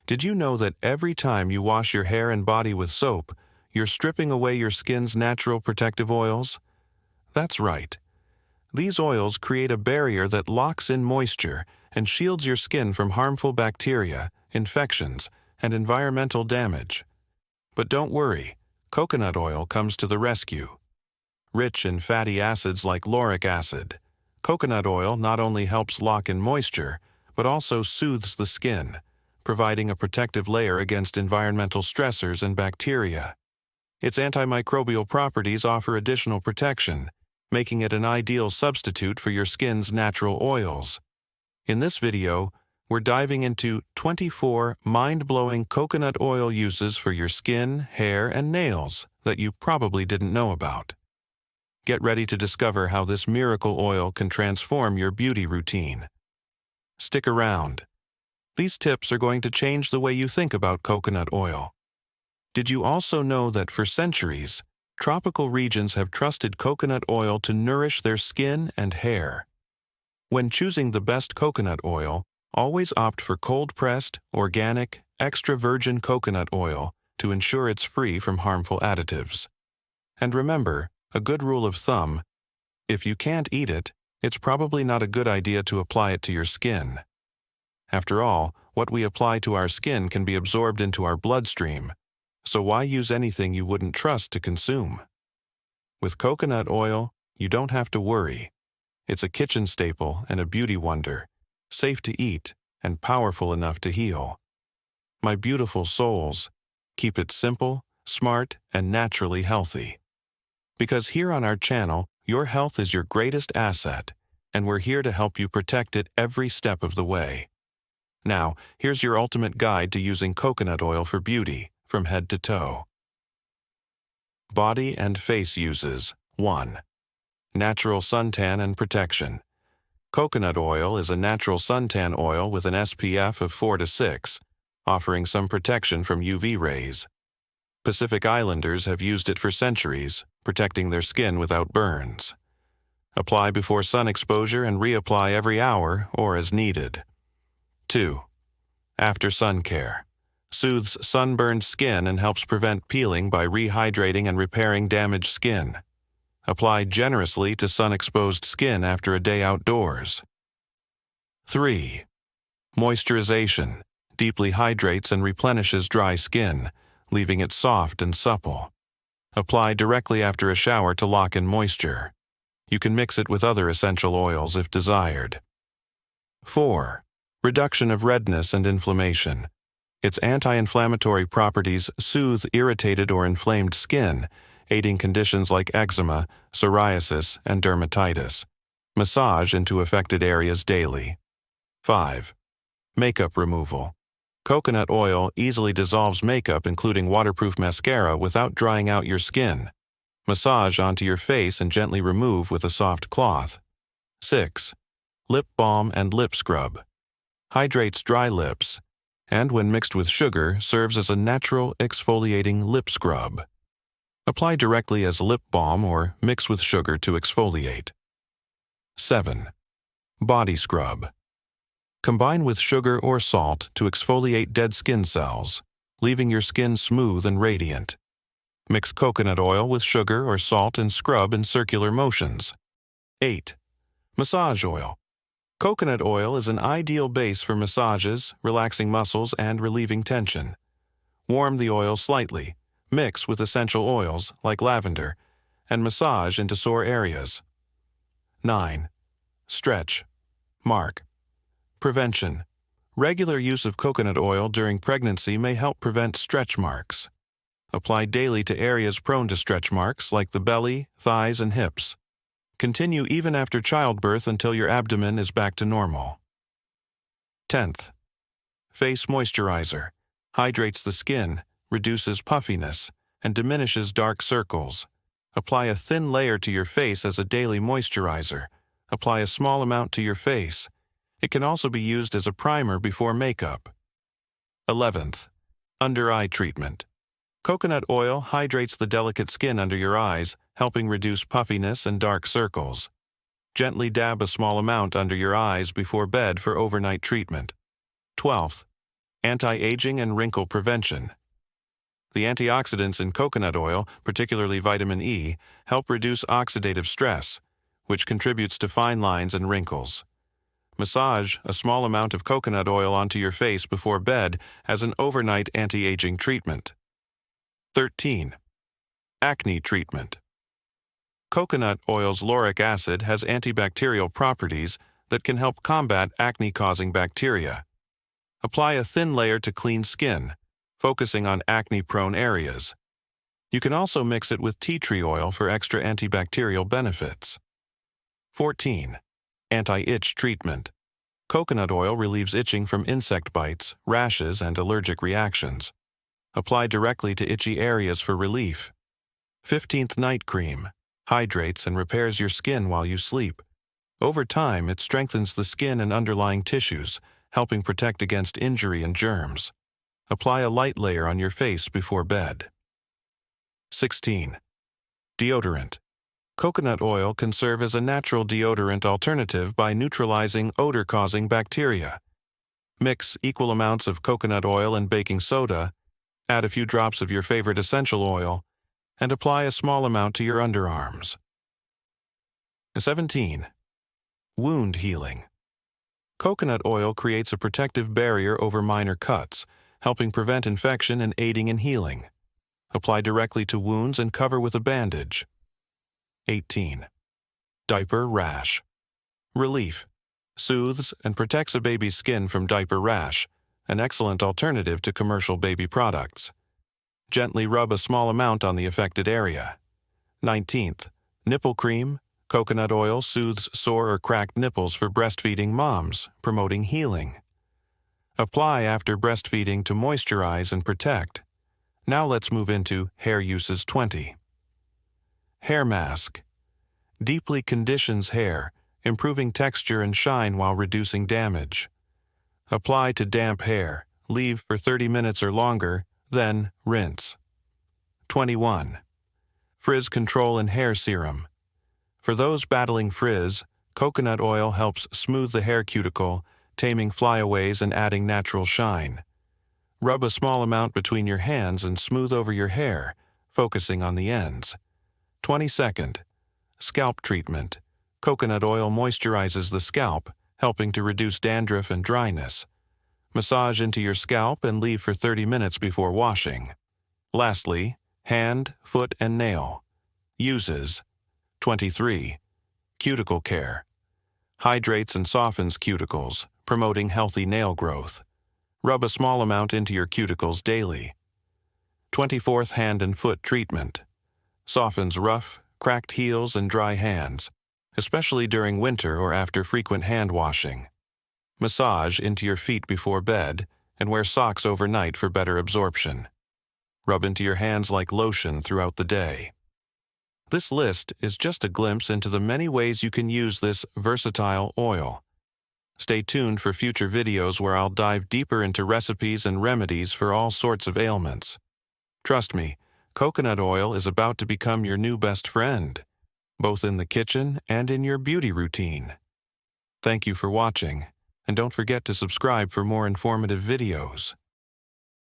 Did you know that every time you wash your hair and body with soap, you're stripping away your skin's natural protective oils? That's right. These oils create a barrier that locks in moisture and shields your skin from harmful bacteria, infections, and environmental damage. But don't worry, coconut oil comes to the rescue. Rich in fatty acids like lauric acid, coconut oil not only helps lock in moisture, but also soothes the skin, providing a protective layer against environmental stressors and bacteria. Its antimicrobial properties offer additional protection, making it an ideal substitute for your skin's natural oils. In this video, we're diving into 24 mind-blowing coconut oil uses for your skin, hair, and nails that you probably didn't know about. Get ready to discover how this miracle oil can transform your beauty routine. Stick around. These tips are going to change the way you think about coconut oil. Did you also know that for centuries, tropical regions have trusted coconut oil to nourish their skin and hair? When choosing the best coconut oil, always opt for cold-pressed, organic, extra virgin coconut oil to ensure it's free from harmful additives. And remember, a good rule of thumb: if you can't eat it, it's probably not a good idea to apply it to your skin. After all, what we apply to our skin can be absorbed into our bloodstream, so why use anything you wouldn't trust to consume? With coconut oil, you don't have to worry. It's a kitchen staple and a beauty wonder, safe to eat and powerful enough to heal. My beautiful souls, keep it simple, smart, and naturally healthy. Because here on our channel, your health is your greatest asset, and we're here to help you protect it every step of the way. Now, here's your ultimate guide to using coconut oil for beauty, from head to toe. Body and face uses. 1. Natural suntan and protection. Coconut oil is a natural suntan oil with an SPF of 4 to 6, offering some protection from UV rays. Pacific Islanders have used it for centuries, protecting their skin without burns. Apply before sun exposure and reapply every hour or as needed. 2. After sun care. Soothes sunburned skin and helps prevent peeling by rehydrating and repairing damaged skin. Apply generously to sun-exposed skin after a day outdoors. 3. Moisturization. Deeply hydrates and replenishes dry skin, leaving it soft and supple. Apply directly after a shower to lock in moisture. You can mix it with other essential oils if desired. 4. Reduction of redness and inflammation. Its anti-inflammatory properties soothe irritated or inflamed skin, aiding conditions like eczema, psoriasis, and dermatitis. Massage into affected areas daily. 5. Makeup removal. Coconut oil easily dissolves makeup, including waterproof mascara, without drying out your skin. Massage onto your face and gently remove with a soft cloth. 6. Lip balm and lip scrub. Hydrates dry lips, and when mixed with sugar, serves as a natural exfoliating lip scrub. Apply directly as lip balm or mix with sugar to exfoliate. 7. Body scrub. Combine with sugar or salt to exfoliate dead skin cells, leaving your skin smooth and radiant. Mix coconut oil with sugar or salt and scrub in circular motions. 8. Massage oil. Coconut oil is an ideal base for massages, relaxing muscles, and relieving tension. Warm the oil slightly, mix with essential oils like lavender, and massage into sore areas. 9. Stretch. Mark. Prevention. Regular use of coconut oil during pregnancy may help prevent stretch marks. Apply daily to areas prone to stretch marks like the belly, thighs, and hips. Continue even after childbirth until your abdomen is back to normal. 10th. Face moisturizer. Hydrates the skin, reduces puffiness, and diminishes dark circles. Apply a thin layer to your face as a daily moisturizer. Apply a small amount to your face. It can also be used as a primer before makeup. 11th. Under-eye treatment. Coconut oil hydrates the delicate skin under your eyes, helping reduce puffiness and dark circles. Gently dab a small amount under your eyes before bed for overnight treatment. 12th. Anti-aging and wrinkle prevention. The antioxidants in coconut oil, particularly vitamin E, help reduce oxidative stress, which contributes to fine lines and wrinkles. Massage a small amount of coconut oil onto your face before bed as an overnight anti-aging treatment. 13. Acne treatment. Coconut oil's lauric acid has antibacterial properties that can help combat acne-causing bacteria. Apply a thin layer to clean skin, focusing on acne-prone areas. You can also mix it with tea tree oil for extra antibacterial benefits. 14. Anti-itch treatment. Coconut oil relieves itching from insect bites, rashes, and allergic reactions. Apply directly to itchy areas for relief. 15th Night Cream. Hydrates and repairs your skin while you sleep. Over time, it strengthens the skin and underlying tissues, helping protect against injury and germs. Apply a light layer on your face before bed. 16. Deodorant. Coconut oil can serve as a natural deodorant alternative by neutralizing odor-causing bacteria. Mix equal amounts of coconut oil and baking soda, add a few drops of your favorite essential oil, and apply a small amount to your underarms. 17. Wound healing. Coconut oil creates a protective barrier over minor cuts, helping prevent infection and aiding in healing. Apply directly to wounds and cover with a bandage. 18. Diaper rash. Relief. Soothes and protects a baby's skin from diaper rash, an excellent alternative to commercial baby products. Gently rub a small amount on the affected area. 19th. Nipple cream. Coconut oil soothes sore or cracked nipples for breastfeeding moms, promoting healing. Apply after breastfeeding to moisturize and protect. Now let's move into hair uses 20. Hair mask. Deeply conditions hair, improving texture and shine while reducing damage. Apply to damp hair, leave for 30 minutes or longer, then rinse. 21. Frizz control and hair serum. For those battling frizz, coconut oil helps smooth the hair cuticle, taming flyaways and adding natural shine. Rub a small amount between your hands and smooth over your hair, focusing on the ends. 22nd. Scalp treatment. Coconut oil moisturizes the scalp, helping to reduce dandruff and dryness. Massage into your scalp and leave for 30 minutes before washing. Lastly, hand, foot, and nail. Uses. 23. Cuticle care. Hydrates and softens cuticles, promoting healthy nail growth. Rub a small amount into your cuticles daily. 24th Hand and foot treatment. Softens rough, cracked heels and dry hands, especially during winter or after frequent hand washing. Massage into your feet before bed and wear socks overnight for better absorption. Rub into your hands like lotion throughout the day. This list is just a glimpse into the many ways you can use this versatile oil. Stay tuned for future videos where I'll dive deeper into recipes and remedies for all sorts of ailments. Trust me, coconut oil is about to become your new best friend, both in the kitchen and in your beauty routine. Thank you for watching, and don't forget to subscribe for more informative videos.